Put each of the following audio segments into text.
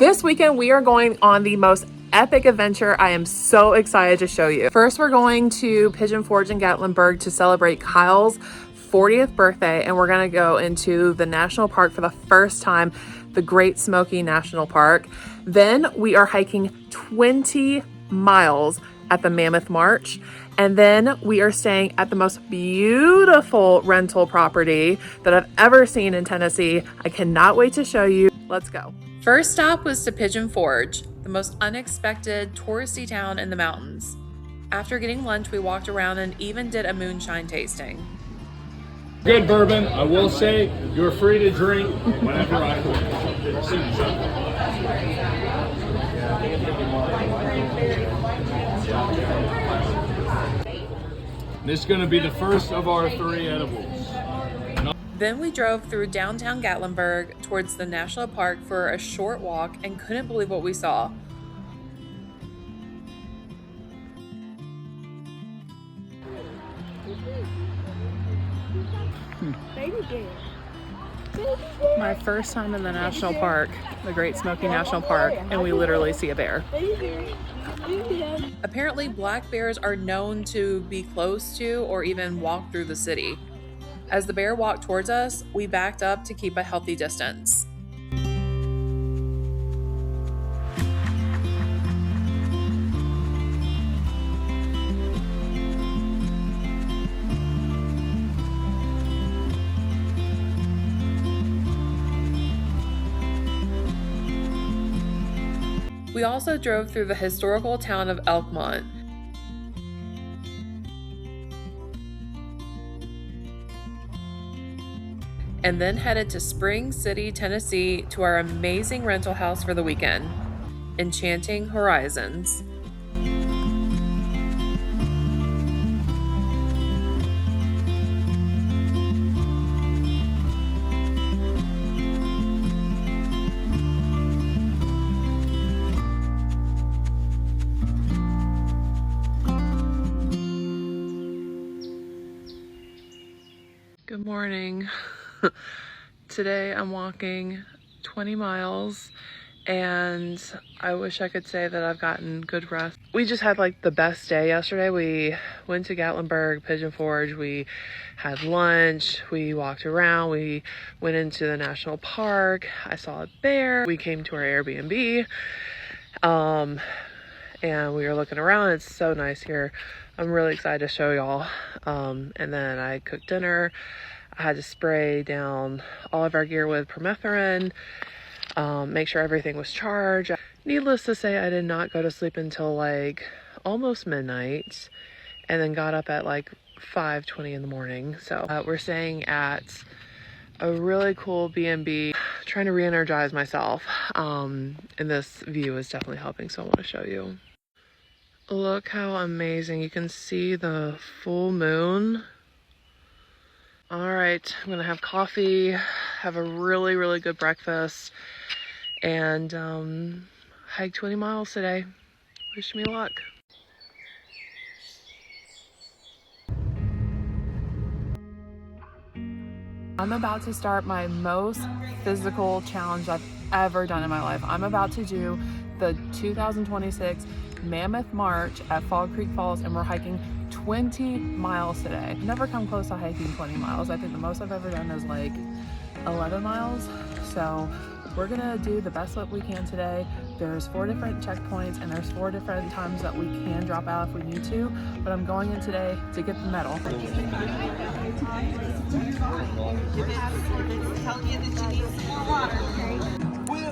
This weekend, we are going on the most epic adventure. I am so excited to show you. First, we're going to Pigeon Forge in Gatlinburg to celebrate Kyle's 40th birthday, and we're gonna go into the national park for the first time, the Great Smoky National Park. Then we are hiking 20 miles at the Mammoth March, and then we are staying at the most beautiful rental property that I've ever seen in Tennessee. I cannot wait to show you. Let's go. First stop was to Pigeon Forge, the most unexpected touristy town in the mountains. After getting lunch, we walked around and even did a moonshine tasting. Good bourbon. I will say you're free to drink whenever I want. This is going to be the first of our 3 edibles. Then we drove through downtown Gatlinburg towards the national park for a short walk and couldn't believe what we saw. My first time in the national park, the Great Smoky National Park, and we literally see a bear. Apparently, black bears are known to be close to or even walk through the city. As the bear walked towards us, we backed up to keep a healthy distance. We also drove through the historical town of Elkmont. And then headed to Spring City, Tennessee to our amazing rental house for the weekend, Enchanting Horizons. Good morning. Today I'm walking 20 miles and I wish I could say that I've gotten good rest. We just had like the best day yesterday. We went to Gatlinburg, Pigeon Forge, we had lunch, we walked around, we went into the national park, I saw a bear, we came to our Airbnb, and we were looking around. It's so nice here. I'm really excited to show y'all. And then I cooked dinner. I had to spray down all of our gear with permethrin, make sure everything was charged. Needless to say, I did not go to sleep until like almost midnight and then got up at like 5:20 in the morning. So we're staying at a really cool B&B, trying to re-energize myself. And this view is definitely helping, so I want to show you. Look how amazing. You can see the full moon. All right, I'm gonna have coffee, have a really, really good breakfast, and hike 20 miles today. Wish me luck. I'm about to start my most physical challenge I've ever done in my life. I'm about to do the 2026 Mammoth March at Fall Creek Falls, and we're hiking 20 miles today. I've never come close to hiking 20 miles. I think the most I've ever done is like 11 miles. So we're gonna do the best that we can today. There's 4 different checkpoints and there's 4 different times that we can drop out if we need to, but I'm going in today to get the medal.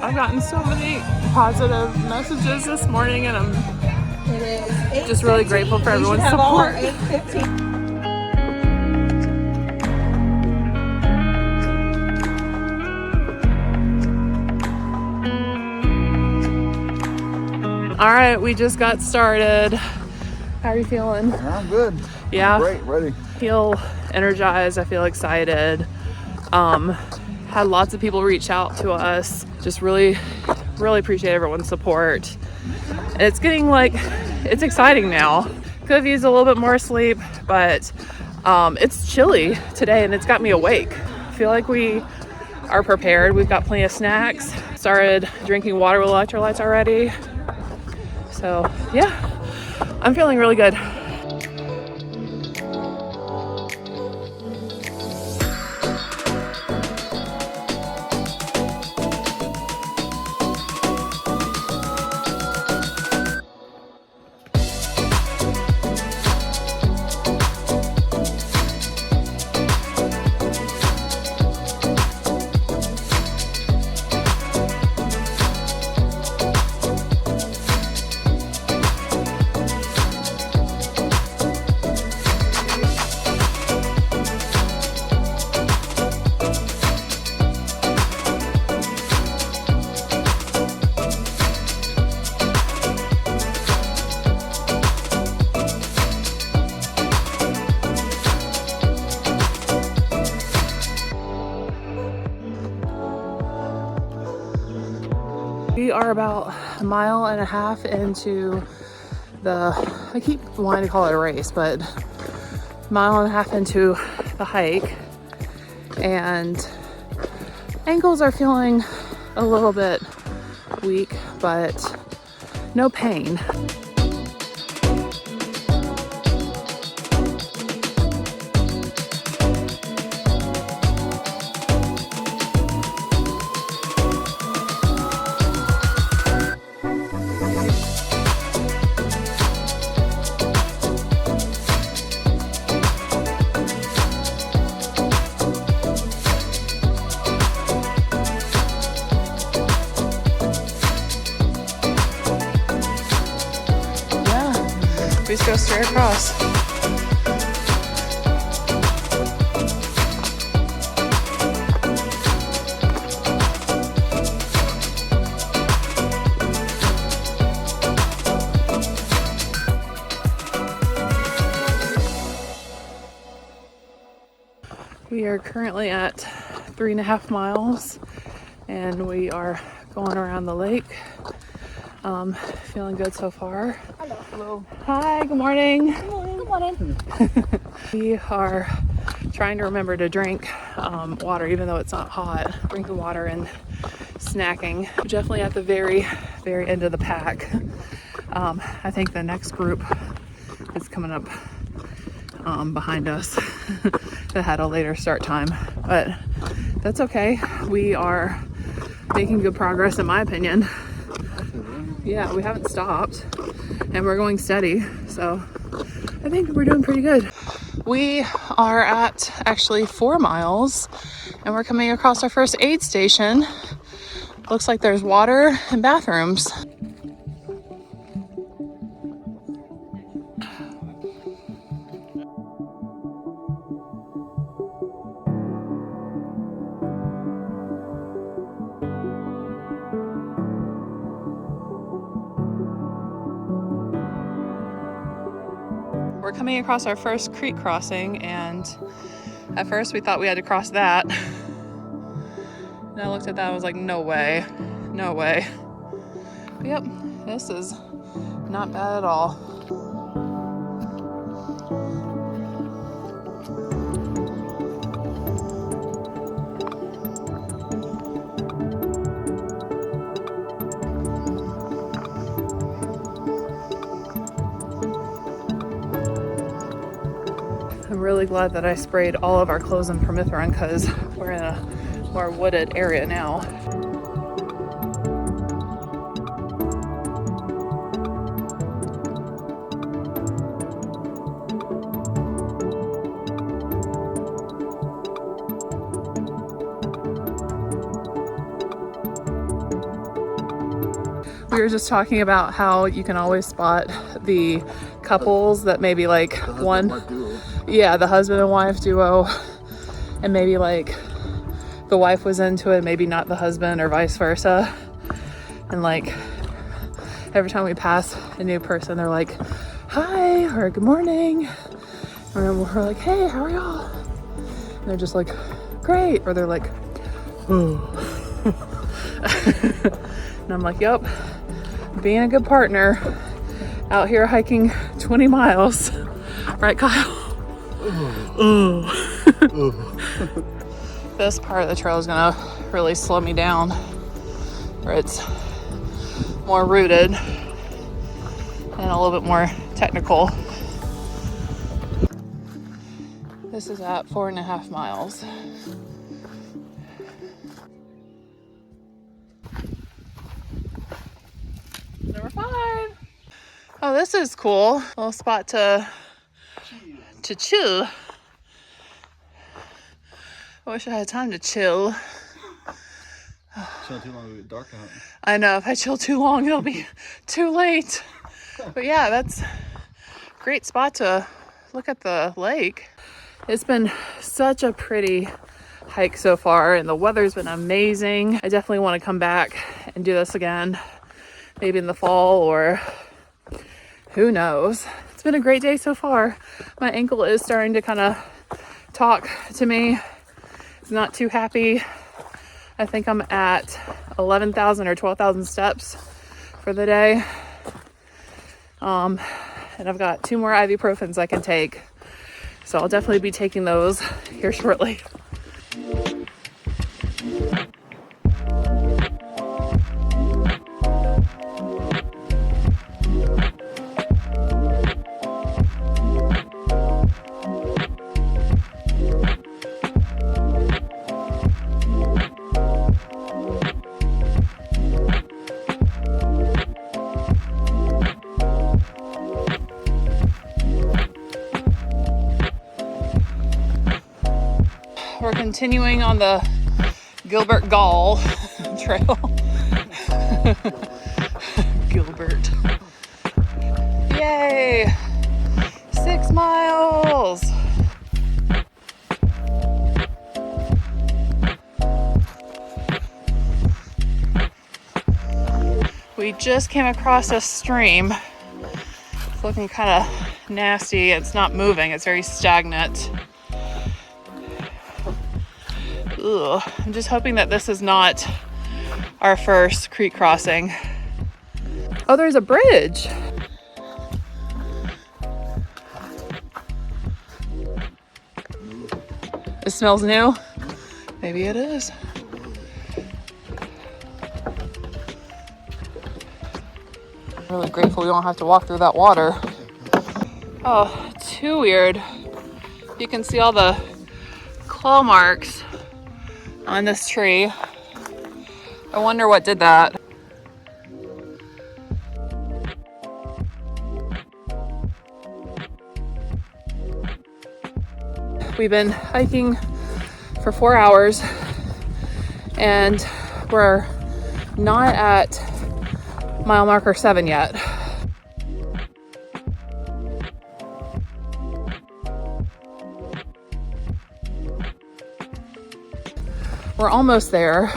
I've gotten so many positive messages this morning, and I'm just really grateful for everyone's support. All right, we just got started. How are you feeling? I'm good. Yeah. I'm great, ready. Feel energized. I feel excited. Had lots of people reach out to us. Just really appreciate everyone's support. And it's getting like, it's exciting now. Could have used a little bit more sleep, but it's chilly today and it's got me awake. I feel like we are prepared. We've got plenty of snacks. Started drinking water with electrolytes already. So yeah, I'm feeling really good. We are about 1.5 miles into I keep wanting to call it a race, but 1.5 miles into the hike, and ankles are feeling a little bit weak, but no pain. We just go straight across. We are currently at 3.5 miles and we are going around the lake. Feeling good so far. Hello. Hi, good morning. Good morning. Good morning. We are trying to remember to drink water, even though it's not hot. Drinking water and snacking. Definitely at the very, very end of the pack. I think the next group is coming up behind us that had a later start time, but that's okay. We are making good progress, in my opinion. Yeah, we haven't stopped and we're going steady, so I think we're doing pretty good. We are at actually 4 miles and we're coming across our first aid station. Looks like there's water and bathrooms. We're coming across our first creek crossing, and at first we thought we had to cross that. And I looked at that, I was like, no way, no way. But yep, this is not bad at all. I'm really glad that I sprayed all of our clothes in permethrin because we're in a more wooded area now. We were just talking about how you can always spot the couples that maybe like the husband and wife duo, and maybe like the wife was into it, maybe not the husband, or vice versa. And like every time we pass a new person, they're like, hi, or good morning, and we're like, hey, how are y'all? And they're just like, great, or they're like, oh. And I'm like, yep, being a good partner out here hiking 20 miles, right, Kyle? This part of the trail is gonna really slow me down, where it's more rooted and a little bit more technical. This is at 4.5 miles. Number 5. Oh, this is cool. A little spot to chill. I wish I had time to chill. Chill too long, it'll get dark out. I know, if I chill too long, it'll be too late. But yeah, that's a great spot to look at the lake. It's been such a pretty hike so far, and the weather's been amazing. I definitely want to come back and do this again, maybe in the fall, or who knows. It's been a great day so far. My ankle is starting to kind of talk to me. It's not too happy. I think I'm at 11,000 or 12,000 steps for the day. And I've got 2 more ibuprofens I can take. So I'll definitely be taking those here shortly. We're continuing on the Gilbert Gall trail. Gilbert. Yay! 6 miles! We just came across a stream. It's looking kind of nasty. It's not moving. It's very stagnant. Ugh. I'm just hoping that this is not our first creek crossing. Oh, there's a bridge. It smells new. Maybe it is. I'm really grateful we don't have to walk through that water. Oh, too weird. You can see all the claw marks on this tree. I wonder what did that. We've been hiking for 4 hours and we're not at mile marker 7 yet. We're almost there.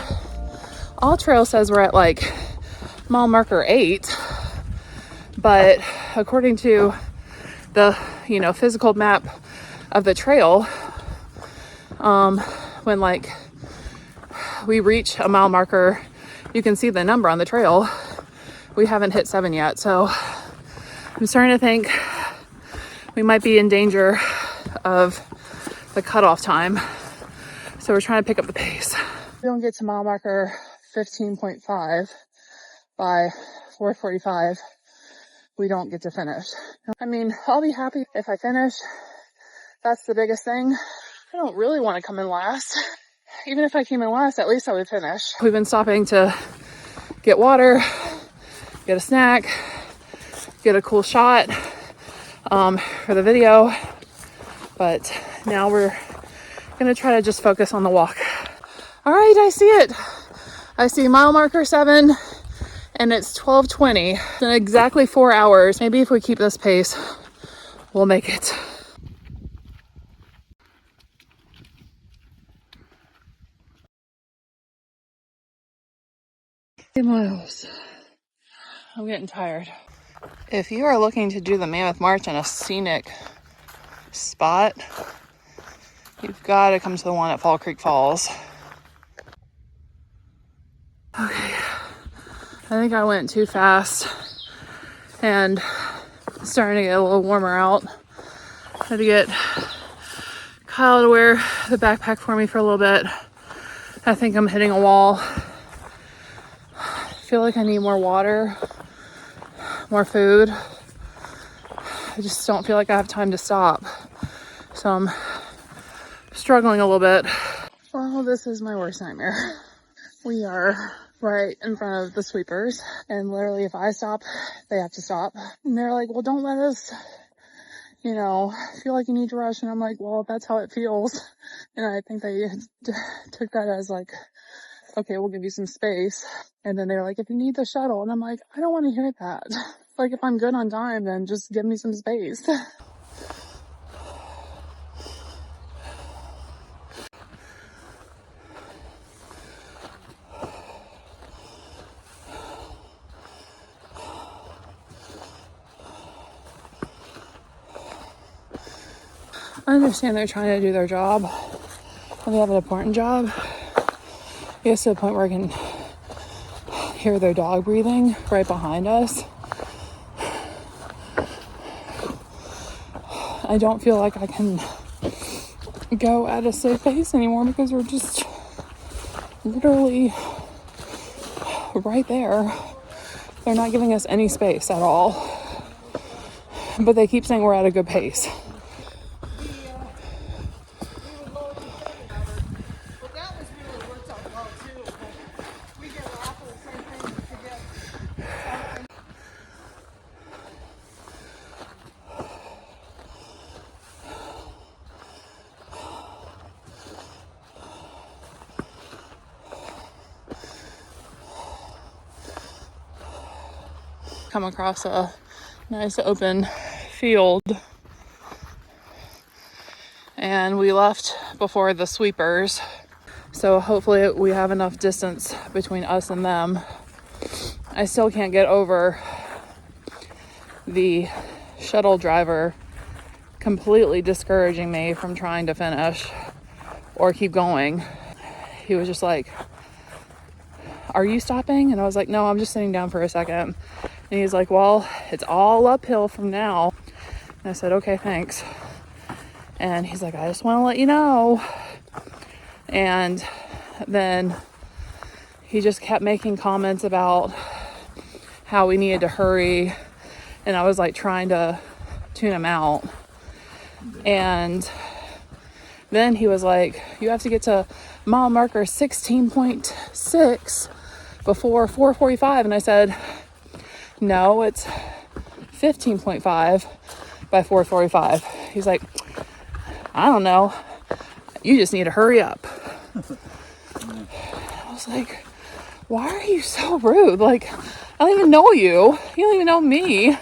All Trail says we're at like mile marker 8, but according to the physical map of the trail, when like we reach a mile marker, you can see the number on the trail. We haven't hit 7 yet, so I'm starting to think we might be in danger of the cutoff time. So we're trying to pick up the pace. We don't get to mile marker 15.5 by 4:45. We don't get to finish. I mean, I'll be happy if I finish. That's the biggest thing. I don't really want to come in last. Even if I came in last, at least I would finish. We've been stopping to get water, get a snack, get a cool shot for the video. But now we're gonna try to just focus on the walk. All right, I see it. I see mile marker 7 and it's 12:20. In exactly 4 hours. Maybe if we keep this pace, we'll make it. 8 miles. I'm getting tired. If you are looking to do the Mammoth March in a scenic spot, you've got to come to the one at Fall Creek Falls. Okay, I think I went too fast and it's starting to get a little warmer out. Had to get Kyle to wear the backpack for me for a little bit I think I'm hitting a wall. I feel like I need more water, more food. I just don't feel like I have time to stop. So I'm struggling a little bit. Well, this is my worst nightmare. We are right in front of the sweepers, and literally if I stop, they have to stop. And they're like, well, don't let us, feel like you need to rush. And I'm like, well, that's how it feels. And I think they took that as like, okay, we'll give you some space. And then they're like, if you need the shuttle. And I'm like, I don't want to hear that. Like, if I'm good on time, then just give me some space. I understand they're trying to do their job, and they have an important job. It gets to the point where I can hear their dog breathing right behind us. I don't feel like I can go at a safe pace anymore because we're just literally right there. They're not giving us any space at all. But they keep saying we're at a good pace. Come across a nice open field, and we left before the sweepers, so hopefully we have enough distance between us and them. I still can't get over the shuttle driver completely discouraging me from trying to finish or keep going. He was just like, are you stopping? And I was like, no, I'm just sitting down for a second. And he's like, well, it's all uphill from now. And I said, okay, thanks. And he's like, I just want to let you know. And then he just kept making comments about how we needed to hurry. And I was like trying to tune him out. And then he was like, you have to get to mile marker 16.6 before 4:45. And I said, no, it's 15.5 by 4:45. He's like, I don't know. You just need to hurry up. I was like, why are you so rude? Like, I don't even know you. You don't even know me.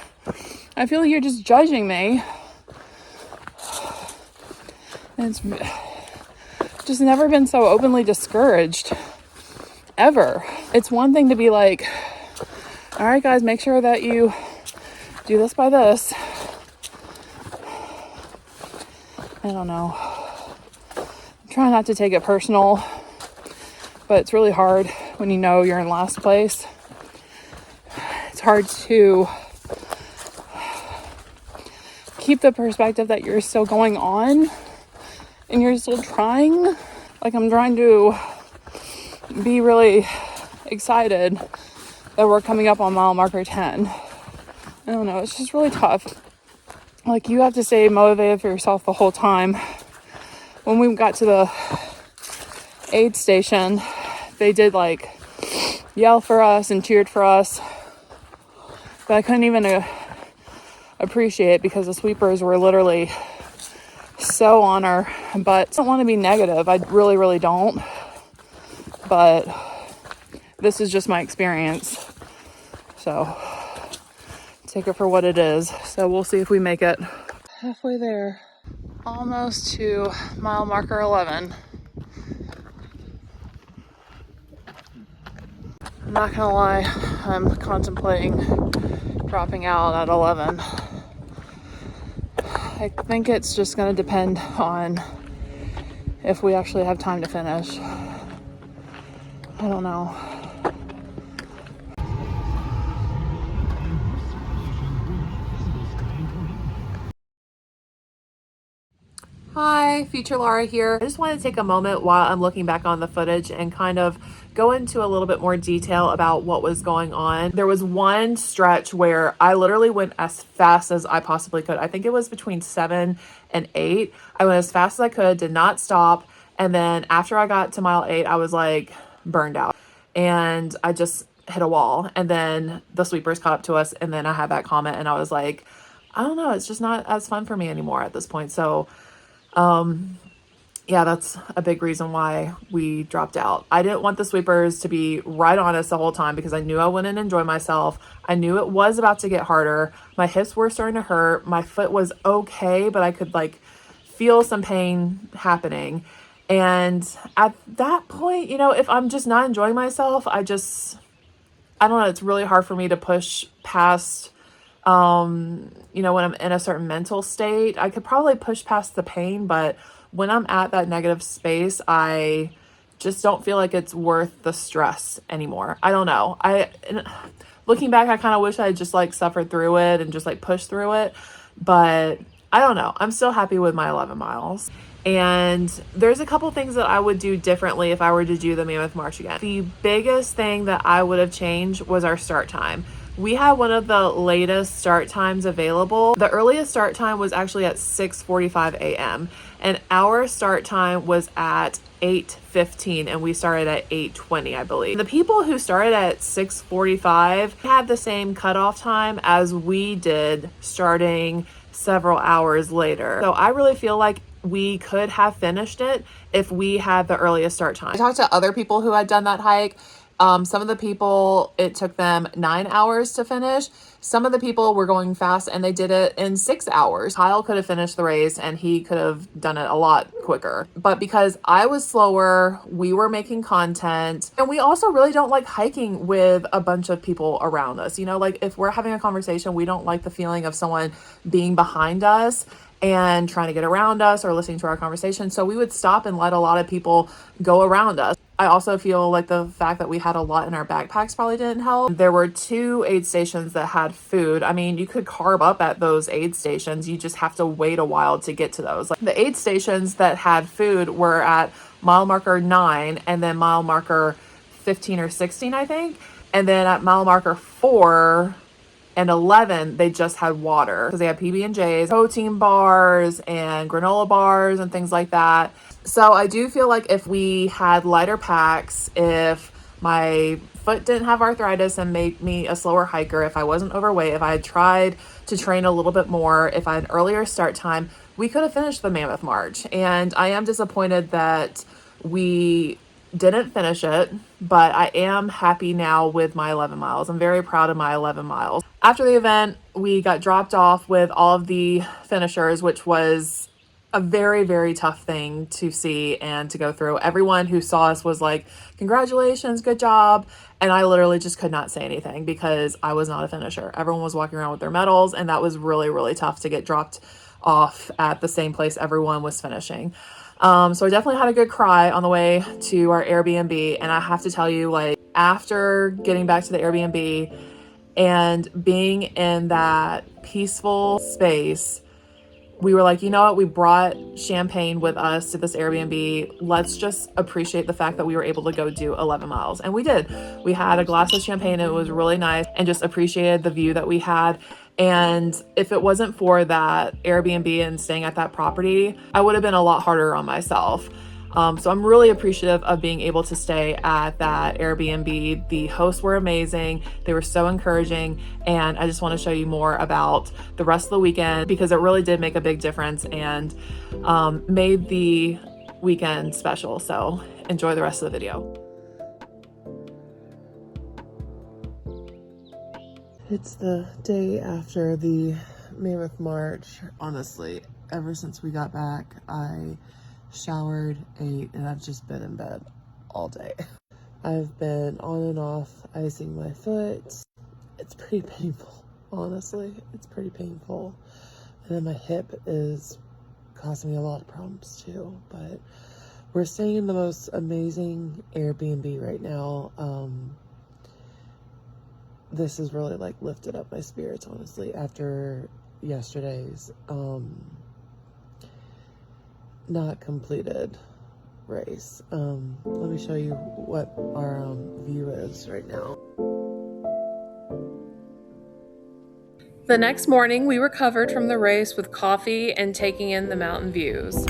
I feel like you're just judging me. And it's just never been so openly discouraged. Ever. It's one thing to be like, all right, guys, make sure that you do this by this. I don't know. I'm trying not to take it personal, but it's really hard when you know you're in last place. It's hard to keep the perspective that you're still going on and you're still trying. Like, I'm trying to be really excited that we're coming up on mile marker 10. I don't know, it's just really tough. Like, you have to stay motivated for yourself the whole time. When we got to the aid station, they did like yell for us and cheered for us, but I couldn't even appreciate because the sweepers were literally so on our butts. I don't want to be negative, I really, really don't, but this is just my experience, so take it for what it is. So we'll see if we make it. Halfway there, almost to mile marker 11. I'm not gonna lie, I'm contemplating dropping out at 11. I think it's just gonna depend on if we actually have time to finish. I don't know. Hi, Future Laura here. I just wanted to take a moment while I'm looking back on the footage and kind of go into a little bit more detail about what was going on. There was one stretch where I literally went as fast as I possibly could. I think it was between 7 and 8. I went as fast as I could, did not stop. And then after I got to mile 8, I was like burned out and I just hit a wall. And then the sweepers caught up to us. And then I had that comment and I was like, I don't know, it's just not as fun for me anymore at this point. So yeah, that's a big reason why we dropped out. I didn't want the sweepers to be right on us the whole time because I knew I wouldn't enjoy myself. I knew it was about to get harder. My hips were starting to hurt. My foot was okay, but I could like feel some pain happening. And at that point, you know, if I'm just not enjoying myself, I don't know, it's really hard for me to push past you know, when I'm in a certain mental state. I could probably push past the pain, but when I'm at that negative space, I just don't feel like it's worth the stress anymore. I don't know. Looking back, I kind of wish I had just like suffered through it and just like pushed through it, but I don't know. I'm still happy with my 11 miles. And there's a couple things that I would do differently if I were to do the Mammoth March again. The biggest thing that I would have changed was our start time. We had one of the latest start times available. The earliest start time was actually at 6:45 a.m. and our start time was at 8:15 and we started at 8:20, I believe. The people who started at 6:45 had the same cutoff time as we did, starting several hours later. So I really feel like we could have finished it if we had the earliest start time. I talked to other people who had done that hike. Some of the people, it took them 9 hours to finish. Some of the people were going fast and they did it in 6 hours. Kyle could have finished the race and he could have done it a lot quicker. But because I was slower, we were making content, and we also really don't like hiking with a bunch of people around us. You know, like if we're having a conversation, we don't like the feeling of someone being behind us and trying to get around us or listening to our conversation. So we would stop and let a lot of people go around us. I also feel like the fact that we had a lot in our backpacks probably didn't help. There were 2 aid stations that had food. I mean, you could carb up at those aid stations. You just have to wait a while to get to those. Like the aid stations that had food were at mile marker 9 and then mile marker 15 or 16, I think. And then at mile marker 4 and 11, they just had water because they had PB&Js, protein bars and granola bars and things like that. So I do feel like if we had lighter packs, if my foot didn't have arthritis and made me a slower hiker, if I wasn't overweight, if I had tried to train a little bit more, if I had an earlier start time, we could have finished the Mammoth March. And I am disappointed that we didn't finish it, but I am happy now with my 11 miles. I'm very proud of my 11 miles. After the event, we got dropped off with all of the finishers, which was a very, very tough thing to see and to go through. Everyone who saw us was like, congratulations, good job. And I literally just could not say anything because I was not a finisher. Everyone was walking around with their medals, and that was really, really tough to get dropped off at the same place everyone was finishing. So I definitely had a good cry on the way to our Airbnb. And I have to tell you, like, after getting back to the Airbnb and being in that peaceful space, we were like, you know what? We brought champagne with us to this Airbnb. Let's just appreciate the fact that we were able to go do 11 miles. And we did. We had a glass of champagne. And it was really nice, and just appreciated the view that we had. And if it wasn't for that Airbnb and staying at that property, I would have been a lot harder on myself. So I'm really appreciative of being able to stay at that Airbnb. The hosts were amazing. They were so encouraging. And I just want to show you more about the rest of the weekend because it really did make a big difference and made the weekend special. So enjoy the rest of the video. It's the day after the Mammoth March. Honestly, ever since we got back, I showered, ate, and I've just been in bed all day. I've been on and off icing my foot. It's pretty painful, honestly. It's pretty painful. And then my hip is causing me a lot of problems too. But we're staying in the most amazing Airbnb right now. This has really like lifted up my spirits, honestly, after yesterday's. not completed race. Let me show you what our view is right now. The next morning, we recovered from the race with coffee and taking in the mountain views.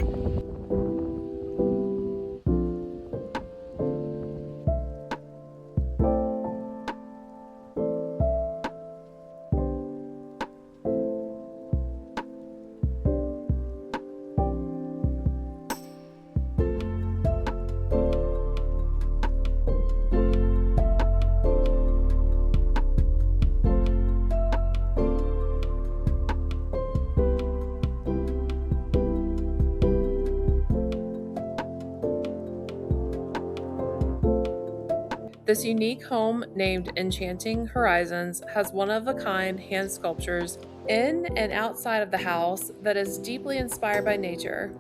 This unique home named Enchanting Horizons has one-of-a-kind hand sculptures in and outside of the house that is deeply inspired by nature.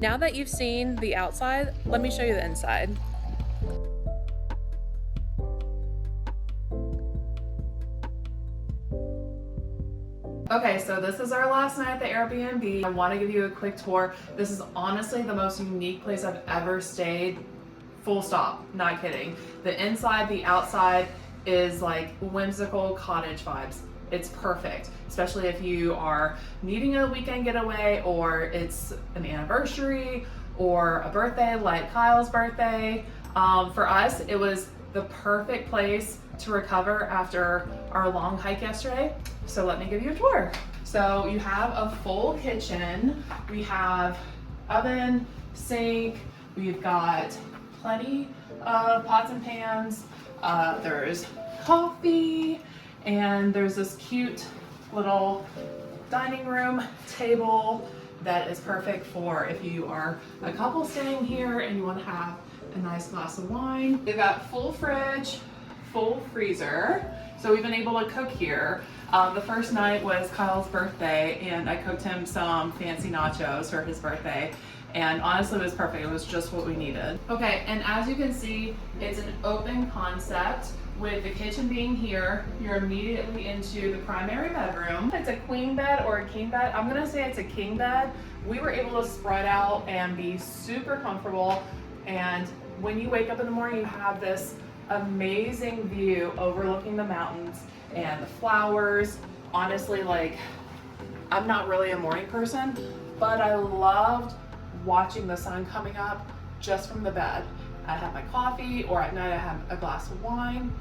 Now that you've seen the outside, let me show you the inside. Okay, so this is our last night at the Airbnb. I want to give you a quick tour. This is honestly the most unique place I've ever stayed. Full stop, not kidding. The inside, the outside is like whimsical cottage vibes. It's perfect, especially if you are needing a weekend getaway or it's an anniversary or a birthday like Kyle's birthday. For us, it was the perfect place to recover after our long hike yesterday. So let me give you a tour. So you have a full kitchen. We have oven, sink. We've got plenty of pots and pans. There's coffee, and there's this cute little dining room table that is perfect for if you are a couple staying here and you want to have a nice glass of wine. They've got full fridge, full freezer. So we've been able to cook here. The first night was Kyle's birthday and I cooked him some fancy nachos for his birthday. And honestly, it was perfect. It was just what we needed. Okay, and as you can see, it's an open concept with the kitchen being here. You're immediately into the primary bedroom. It's a queen bed or a king bed. I'm gonna say it's a king bed. We were able to spread out and be super comfortable. And when you wake up in the morning, you have this amazing view overlooking the mountains and the flowers. Honestly, like, I'm not really a morning person, but I loved watching the sun coming up just from the bed. I had my coffee, or at night I had a glass of wine,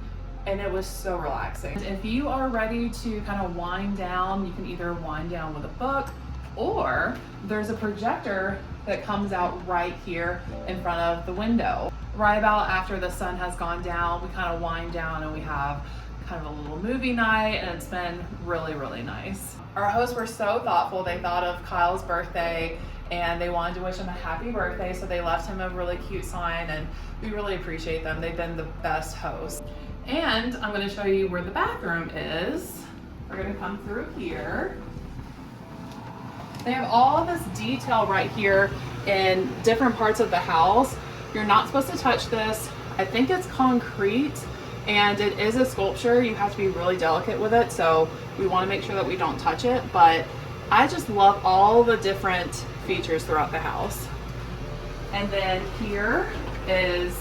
and it was so relaxing. If you are ready to kind of wind down, you can either wind down with a book, or there's a projector that comes out right here in front of the window. Right about after the sun has gone down, we kind of wind down and we have kind of a little movie night, and it's been really, really nice. Our hosts were so thoughtful. They thought of Kyle's birthday and they wanted to wish him a happy birthday, so they left him a really cute sign, and we really appreciate them. They've been the best hosts. And I'm going to show you where the bathroom is. We're going to come through here. They have all of this detail right here in different parts of the house. You're not supposed to touch this. I think it's concrete and it is a sculpture. You have to be really delicate with it, so we want to make sure that we don't touch it. But I just love all the different features throughout the house. And then here is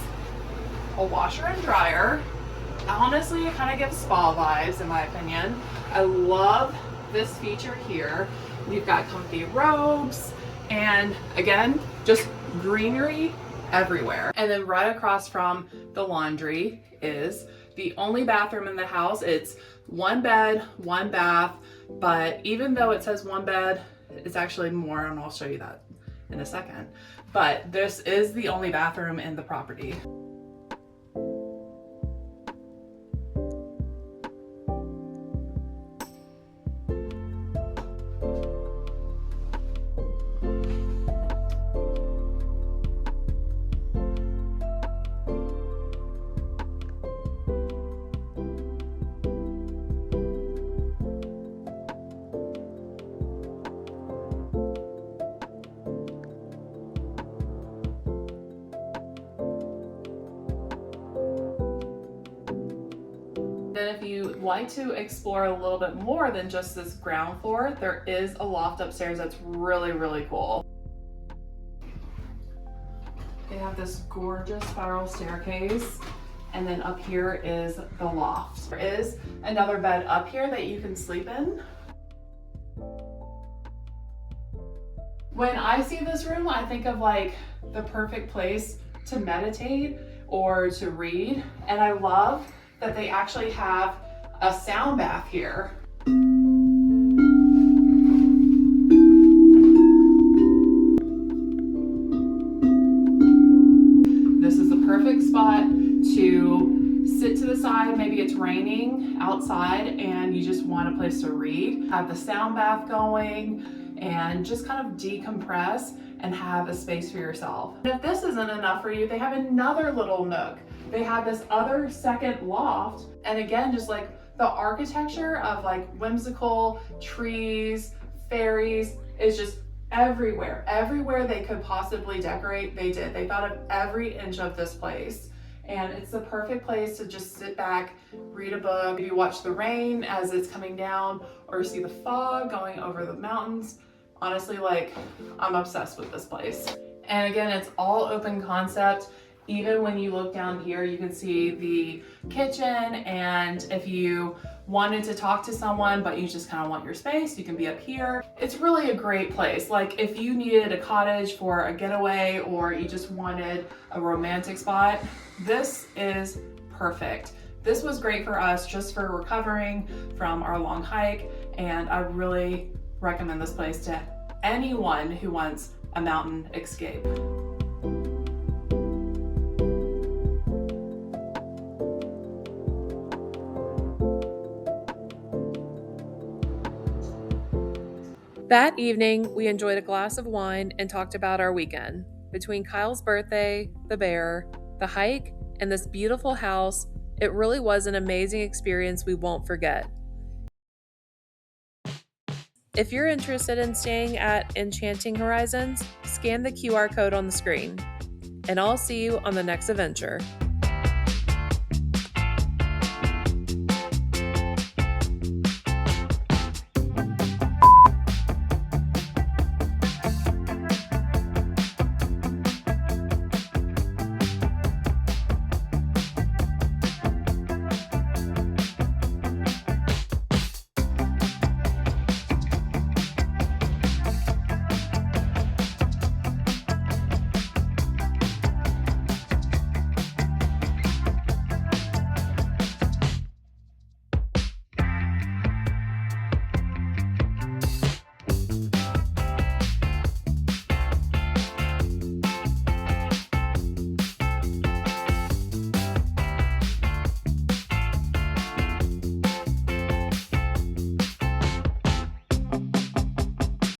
a washer and dryer. Honestly, it kind of gives spa vibes in my opinion. I love this feature here. You've got comfy robes, and again, just greenery everywhere. And then right across from the laundry is the only bathroom in the house. It's one bed, one bath, but even though it says one bed, it's actually more, and I'll show you that in a second. But this is the only bathroom in the property. Then if you like to explore a little bit more than just this ground floor, there is a loft upstairs that's really, really cool. They have this gorgeous spiral staircase, and then up here is the loft. There is another bed up here that you can sleep in. When I see this room, I think of like the perfect place to meditate or to read. And I love that they actually have a sound bath here. This is the perfect spot to sit to the side. Maybe it's raining outside and you just want a place to read. Have the sound bath going and just kind of decompress and have a space for yourself. And if this isn't enough for you, they have another little nook. They have this other second loft. And again, just like the architecture of like whimsical trees, fairies is just everywhere. Everywhere they could possibly decorate, they did. They thought of every inch of this place. And it's the perfect place to just sit back, read a book. Maybe watch the rain as it's coming down, or see the fog going over the mountains. Honestly, like, I'm obsessed with this place. And again, it's all open concept. Even when you look down here, you can see the kitchen, and if you wanted to talk to someone, but you just kind of want your space, you can be up here. It's really a great place. Like if you needed a cottage for a getaway, or you just wanted a romantic spot, this is perfect. This was great for us just for recovering from our long hike, and I really recommend this place to anyone who wants a mountain escape. That evening, we enjoyed a glass of wine and talked about our weekend. Between Kyle's birthday, the bear, the hike, and this beautiful house, it really was an amazing experience we won't forget. If you're interested in staying at Enchanting Horizons, scan the QR code on the screen. And I'll see you on the next adventure.